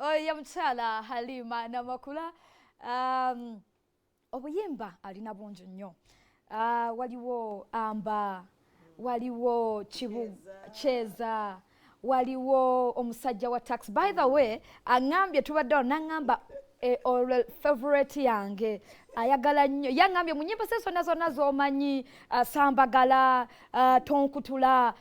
oya mukyala Halima Namakula obuyimba alina bungi nnyo. Waliwo Amba, waliwo Cheza, waliwo omusajja wa taxi. By the way, angambye tubadde nangamba favorite yange ayagala nnyo, yangambye mu nnyimba zonna z'omanyi, Sambagala, Tonkutula,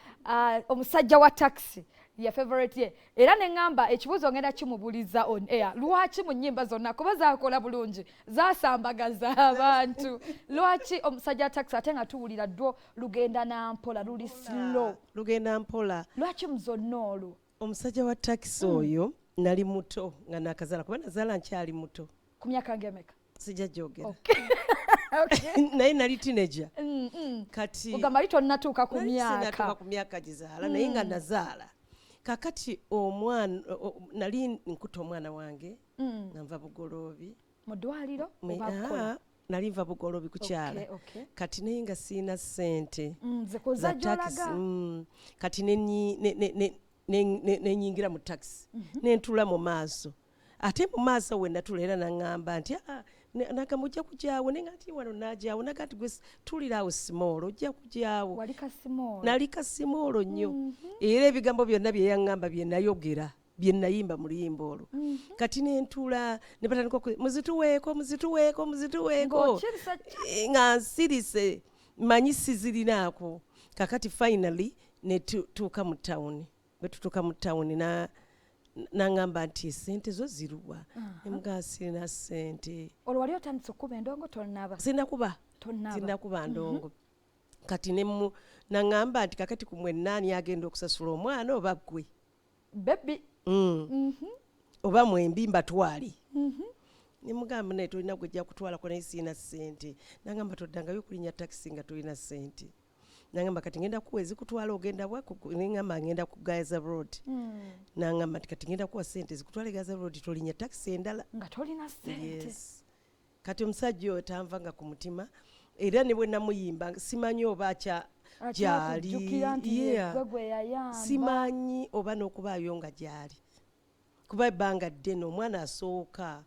omusajja wa taxi ya favorite ye. Era neŋŋamba ekibuuzo ngenda kimubuliza on air, lwaki mu nnyimba zonna kuba zaakola bulungi zaasambagaza abantu, lwaki omusajja wa taxi ate nga tuwulira ddwo lugenda na mpola, luli slow, lugenda mpola, lwaki mu zonna olwo? Omusajja wa taxi oyo nali muto nga nakazala, kuba nazaala nkyali muto. Ku myaka ngemeka? Sijja gyogera. Okay. Naye nali teenager. Kati ugamba ali tonnatuuka ku myaka. Sinatuuka ku myaka gizaala naye nga nazaala. Kakati omwana nali nkuta omwana wange nga nva Bugoloobi. Mu ddwaliro? Nali nva Bugoloobi kukyala. Kati naye nga siina ssente za taxi. Kati nenyingira mu taxi nentula mu maaso, ate mu maaso we natula era naŋŋamba nti nagamba ojja kujyawo, naye nga nti wano najyawo, naga nti gwe tuliraawo Simoolo, ojja kujyawo. Wali ka Simoolo? Nali ka Simoolo nnyo, era ebigambo byonna bye yaŋŋamba bye nayogera bye nayimba mu luyimba olwo. Kati nentula ne batandika muzituweeko nga nsirise manyi sizirinaako. Kakati finally ne tuuka mu tawuni. Bwe tutuuka mu tawuni naŋŋamba nti sente zo ziruwa? Nemugaa sirina ssente. Olwo wali otandise okkuba endongo? Tonnaba? Sinnakuba ndongo. Kati naŋŋamba nti kakati ku mwennaani agenda okusasula omwana oba ggwe? Bebi. Oba mwembi mbatwali. Nemugamba naye tolina gwejja kutwalako naye sirina ssente. Naŋŋamba toddangayo okulinnya takisi nga tolina ssente. Naŋŋamba kati ngenda kuwa ezikutwala ogenda bwaku, neŋŋamba ngenda ku Gaza Road. Naŋŋamba kati ngenda kuwa ssente zikutwale Gaza Road, tolinnya takisi endala nga tolina ssente. Yes. Kati omusajja oyo tanvanga ku mutima, era ne bwe namuyimba simanyi oba gyali, simanyi oba n'okubaayo nga gyali, kuba ebbanga ddene omwana asooka.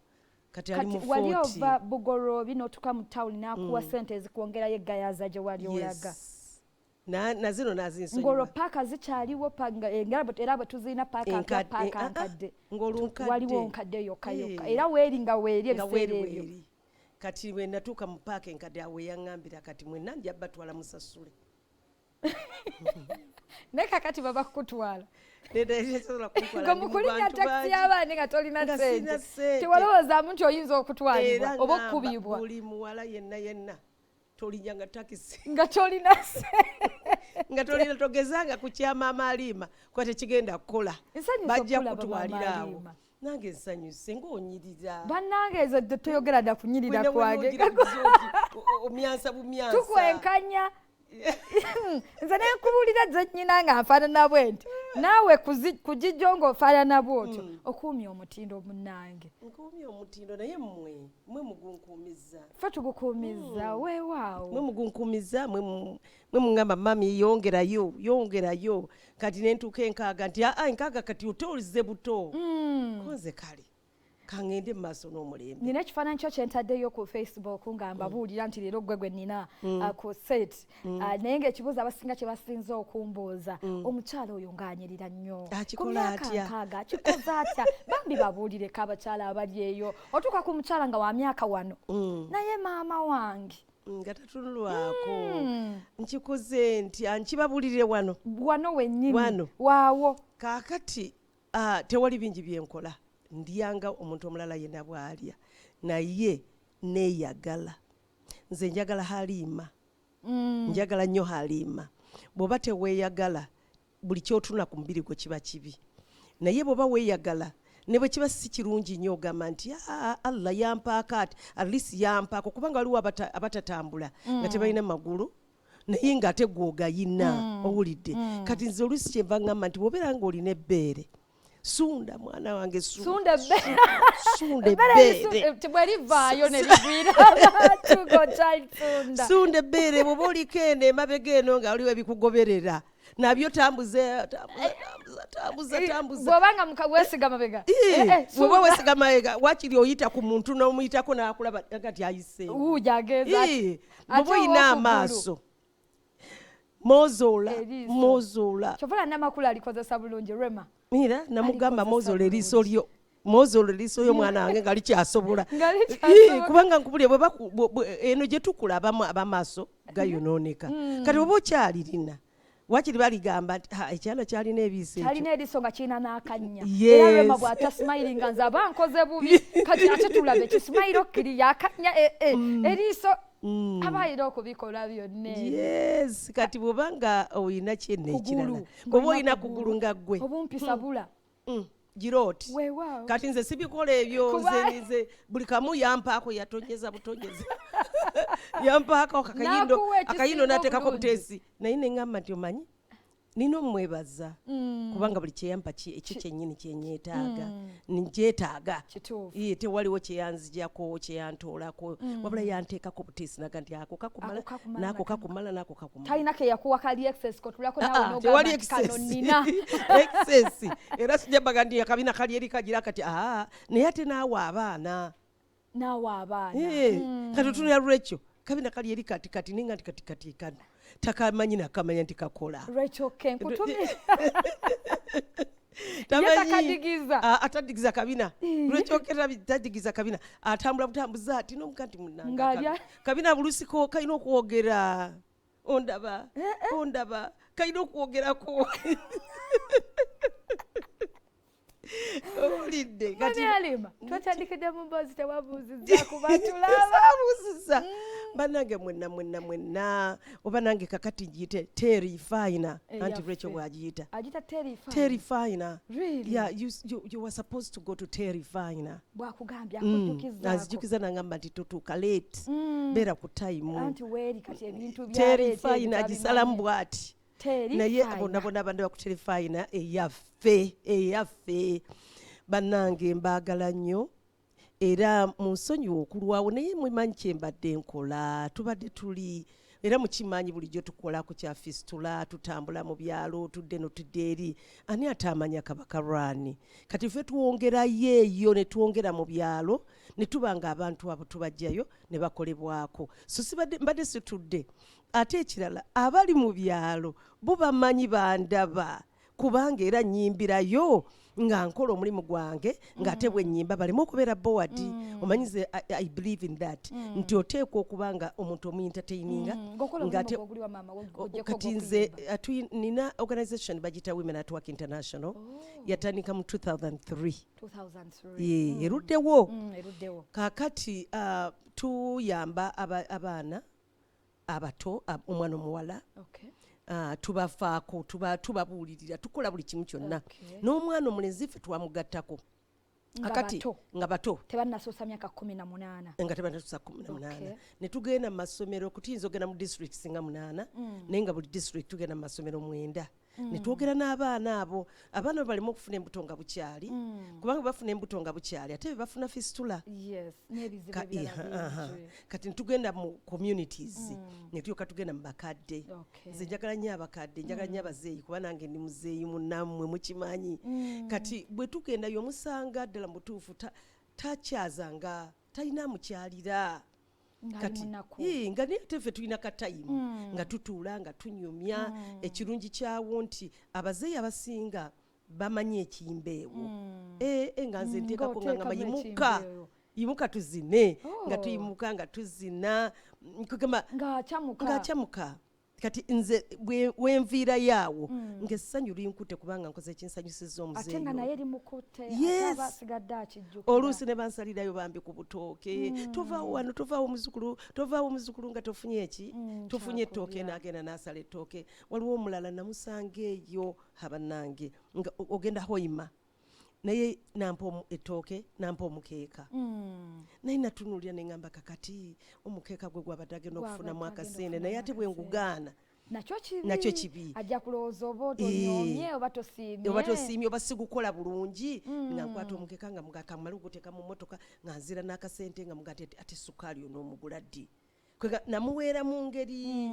Kati ali mu 40. Wali ova Bugoloobi n'otuuka mu tawuni n'akuwa ssente ezikuwongerayo eGayaza gye wali olaga? Nazino nazinsonyiwa. Ng'olwo paaka zikyaliwo era bwe tuzirina paaka nkadde. Waliwo nkadde yokka. Era weeri nga weeri ebiseera ebyo. Kati bwe natuuka mu paaka enkadde awo yaŋŋambira kati mwenna nja batwala musasule. Naye kakati baba kukutwala. Nga mukulinnya takisi y'abaana nga tolina ssente. Tewalowoozaamu nti oyinza okutwalibwa oba okkubibwa. Buli muwala yenna tolinyanga takisi nga tolina nga tolina togezanga ku kyamaama Alima kuba tekigenda kukola, bajja kutwalira awo. Nange nsanyuse ng'onyirira. Bannange ezo toyogera dda kunyirira kwange. Omyansa bumyansa. Tukwenkanya. Nze nenkubuulira ze nnyina nga nfaanana bwe nti naawe kugijjo ng'ofaanana bw'otyo. Okuumya omutindo munnange. Nkuumya omutindo naye mmwe mugunkuumiza. Ffe tugukuumiza weewaawo. Mmwe mugunkuumiza, mmwe muŋŋamba mami yongerayo. Kati ne ntuuka enkaaga nti enkaaga kati otolize buto. Konze kale kangende mu maaso n'omulembe. Nina ekifaananyi kyo kye ntaddeyo ku Facebook nga mbabuulira nti leero gwe nnina ku set. Naye ng'ekibuuzo abasinga kye basinze okumbuuza, omukyala oyo ng'anyirira nnyo. Akikola atya? Akikoze atya? Bambi babuulireko abakyala abali eyo. Otuuka ku mukyala nga wa myaka wano. Naye maama wange. Nga tatunulwako. Nkikoze nti ankibabuulire wano. Wano wennyini. Waawo. Kaakati tewali bingi bye nkola. Ndyanga omuntu omulala yenna bw'alya, naye neeyagala. Nze njagala Halima. Njagala nnyo Halima. Bw'oba teweeyagala buli kyotuna ku mubiri gwo kiba kibi. Naye bw'oba weeyagala ne bwe kiba si kirungi nnyo ogamba nti Allah yampaako ati at least yampaako, kubanga waliwo abatatambula nga tebalina magulu naye ng'ate gw'ogayina owulidde. Kati nze oluusi kyenva ngamba nti bw'obeera ng'olina ebbeere, sunda mwana wange sunda ebbeere. Tebwerivaayo ne ligwira abantu g'okyali sunda ebbeere. Bw'oba oliko eno emabega eno nga waliwo ebikugoberera nabyo tambuze tambuza bwobanga mukawesiga mabega woba wesiga mabega wakiri oyita ku muntu n'omuyitako n'akulaba kati ayise ujageza bwoba oyina amaaso mozola kyovala namakulu alikozesa bulungi Rema mira namugamba mozola eriiso lyo y'omwana wange nga likyasobola kubanga nkubulye eno gye tukulabamu abamaaso gayonooneka kati oba okyalirina wakiri baligamba nti ekyana kyalina ebiiso kyalina eriiso nga kirina n'akannya era Rema bw'atasimayiringa nze aba nkoze bubi kati ate tulabe ekisimayiro kiri yakannya eriiso aba ayina okubikola byonna yes kati bw'obanga oyina kyenna ekirala oba oyina kugulu nga ggwe obumpisa bula giroti kati nze sibikola ebyo nze buli kamu yampaako yatonyeza butonyeza yampaako akayindo nateekako buteesi naye neŋŋamba nti omanyi nina omwebaza kubanga buli kyeyampa ekyo kyennyini kyenyeetaaga nkyetaaga tewaliwo kyeyanzijako kyeyantoolako wabula yanteekako buteesi naga nti ako kakumala naako kakumala naako kakumala talina ke yakuwa kali excess kotulako nawe tewali excess era sijambaga nti akabina kali eri kagira kati naye ate naawe abaana kati otunula lwekyo kabina kali eri katikati ninga nti katikati kano takamanyi nakamanya nti kakola atadigiza kabina lwekyoketadigiza kabina atambula butambuza ati nomuka nti munanga kabina bulusiko kalina okwogera ondaba kalina okwogerako olidde twatandikidde mu mboozi tewabuuzizza kubatulababuuziza banange mwenna oba nange kakati ngiyite terrifyina anti Rachel bw'agiyita terrifyina you were supposed to go to terrifyina bwakugambye azijjukiza nangamba nti totuuka late beera ku time terrifyina agisalamu bw'ati naye abonabona abandi bakuterefayina eyaffe bannange mbaagala nnyo era munsonyiwa okulwawo naye mumanyi kyembadde nkola tubadde tuli era mukimanyi bulijjo tukola ku kya fistula tutambula mu byalo tudde notudde eri ani atamanya kabaka rwani kati ffe tuwongerayo eyo ne tuwongera mu byalo ne tubanga abantu abo tubajjayo ne bakolebwako so mbadde situdde ate ekirala abali mu byalo bo bamanyi bandaba kubanga era nyimbirayo nga nkola omulimu gwange ng'ate bwe nnyimba baleme okubeera board omanyize I believe in that nti oteekwa okuba nga omuntu omuentertaininga kati nze nina organization bagita Women at Work International yatandika mu 2003 eruddewo kakati tuyamba abaana abato omwana omuwala tubafaako tubabuulirira tukola buli kimu kyonna n'omwana omulenzi ffe twamugattako akati nga bato tebannasoosa myaka 18 nga tebannasoosa 18 ne tugenda mu masomero kutuyinza ogenda mu districts nga 8 naye nga buli district tugenda mu masomero 9 ne twogera n'abaana abo abaana bo balema okufuna embuto nga bukyali kubanga bafuna embuto nga bukyali ate be bafuna fistula kati netugenda mu communities netulyoka tugenda mu bakadde nze njagala nnyo abakadde njagala nnyo abazeeyi kuba nange ndi muzeeyi munnammwe mukimanyi kati bwe tugendayo omusanga ddala mutuufu takyazanga talina mukyalira kati nga naye ate ffe tulina katayimu nga tutuula nga tunyumya ekirungi kyawo nti abazeeyi abasinga bamanyi ekiyimbeewo nga nze nteekako nga ngamba yimuka tuzine nga tuyimuka nga tuzina ng'akyamuka kati nze wenviira yaawo ng'essanyu linkute kubanga nkoze ekinsanyusiza omuzeeyo ate nga naye limukutte abasigadde akijjukira oluusi ne bansalirayo bambi ku butooke tovaawo wano tovaawo omuzukulu nga tofunye eki tofunye ettooke n'agenda n'asala ettooke waliwo omulala namusanga eyo habannange nga ogenda hoima naye nampa ettooke nampa omukeeka naye natunuulira ne ŋŋamba kakati omukeeka gwe gwabadde agenda okufunamu akasente naye ate bwe ngugaana nakyo kibi ajja kulowooza oba otonyomye oba tosiimye oba sigukola bulungi nga nkwata omukeeka nga mugakamala okuteeka mu mmotoka nga nzira n'akasente nga mugate ate sukaali onoomugula ddi namuweera mu ngeri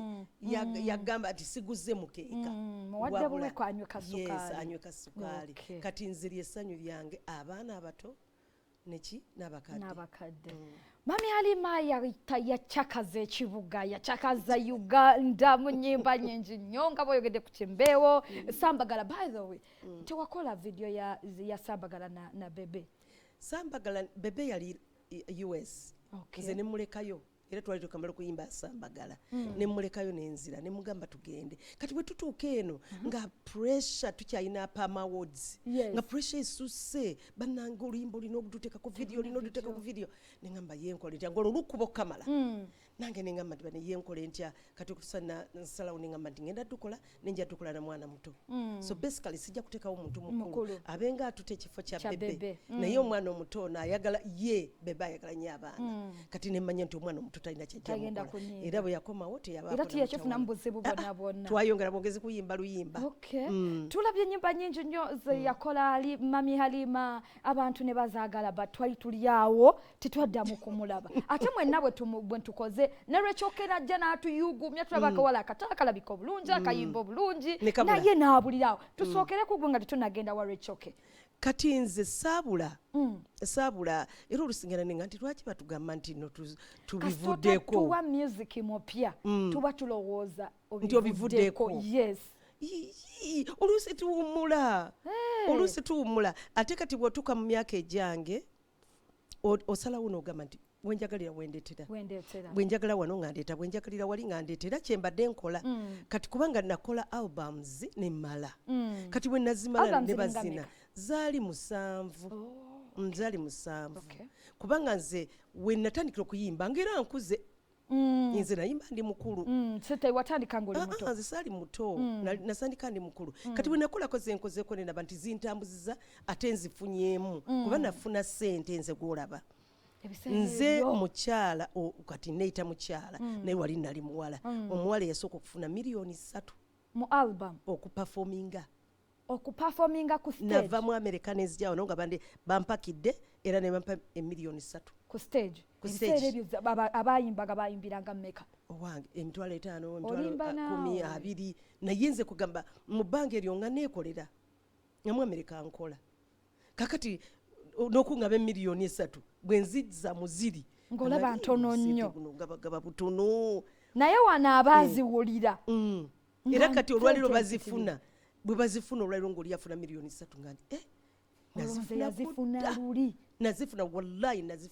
yagamba ati siguze mukeeka muwadde buweko anywe kasukaali. Yes, anywe kasukaali. Okay. Kati nze lyessanyu lyange abaana abato neki n'abakadde. Mami Halima yacakaza ekibuga, yacakaza Uganda mu nnyimba nnyingi nnyo nga bw'oyogedde ku Kimbeewo. Sambagala, by the way, tewakola video ya Sambagala na Bebe? Sambagala, Bebe yali US. Okay. Nze ne mulekayo. Era twali tukamala kuyimba Sambagala. Ne mulekayo n'enzira, ne mugamba tugende. Kati bwe tutuuka eno nga pressure tukyayina Pama Awards. Yes. Nga pressure esuse bannanga oluyimba olina okututeeka ku video, olina okututeeka ku video. Ne ngamba yenkole ntya ngolo lukubo kamala. Nange ne ngamba nti yenkole ntya kati kusana nsalawo ne ngamba nti ngenda tukola nenja tukola na mwana muto. So basically sijja kuteekawo omuntu mukulu abenga atute ekifo kya Bebe. Naye omwana omuto ayagala Bebe ayagala nnyo abaana. Kati ne mmanya nti omwana omuto talina kyajja mukola. Era bwe yakomawo teyabaako. Era tiyakifuna mu buzibu bwonna bwonna. Twayongera bwongezi kuyimba luyimba. Okay. Tulabye ennyimba nnyingi nnyo ze yakola Mami Halima, abantu ne bazaagala twali tuli awo tetwaddamu kumulaba. Ate mwenna bwe tukoze ne Rachel najja n'atuyugumya tulaba akawala akato akalabika obulungi akayimba obulungi naye n'abulirawo. Tusookere ku gwe nga tetunagenda wa Rachel. Kati nze saabula era olusigala nenga nti lwaki batugamba nti no tubivuddeko tuwa music mupya tuba tulowooza nti obivuddeko. Yes. Oluusi tuwummula ate kati bw'otuuka mu myaka egyange osalawo n'ogamba nti bwenjagalira bwenjagala wano ngandeeta bwenjagalira wali ngandeeta kyembadde nkola. Kati kubanga nakola albums nemmala kati bwe nazimala ne bazina zaali 7 kubanga nze we natandikira okuyimba ngera nkuze nze nayimba ndi mukulu. Watandika ng'oli muto? Nze saali muto nasandika ndi mukulu. Kati bwe nakolako ze nkozeeko ne naba nti zintambuziza ate nzifunyeemu kuba nafuna ssente nze gw'olaba. Nze mukyala kati neyita mukyala naye wali nali muwala. Omuwala yasooka okufuna miliyoni 3 mu album okuperforminga ku stage. Nava mu America nezijjawo no nga bampakidde era ne bampa miliyoni 3 ku stage. Ebiseera ebyo abayimbaga bayimbiranga mmeka? Owange emitwalo 5, emitwalo 10, 20. Naye nze kugamba mu bbanga eryo nga neekolera nga mu America nkola. Kakati n'okungaba miliyoni 3 bwe nzijja muziri ng'olaba ntono nnyo gaba butono naye wano abaaziwulira. Era kati olwaliro bazifuna bwe bazifuna olwaliro ng'oli yafuna miliyoni 3 nga nti nazifuna luli nazifuna wallahi nazifuna.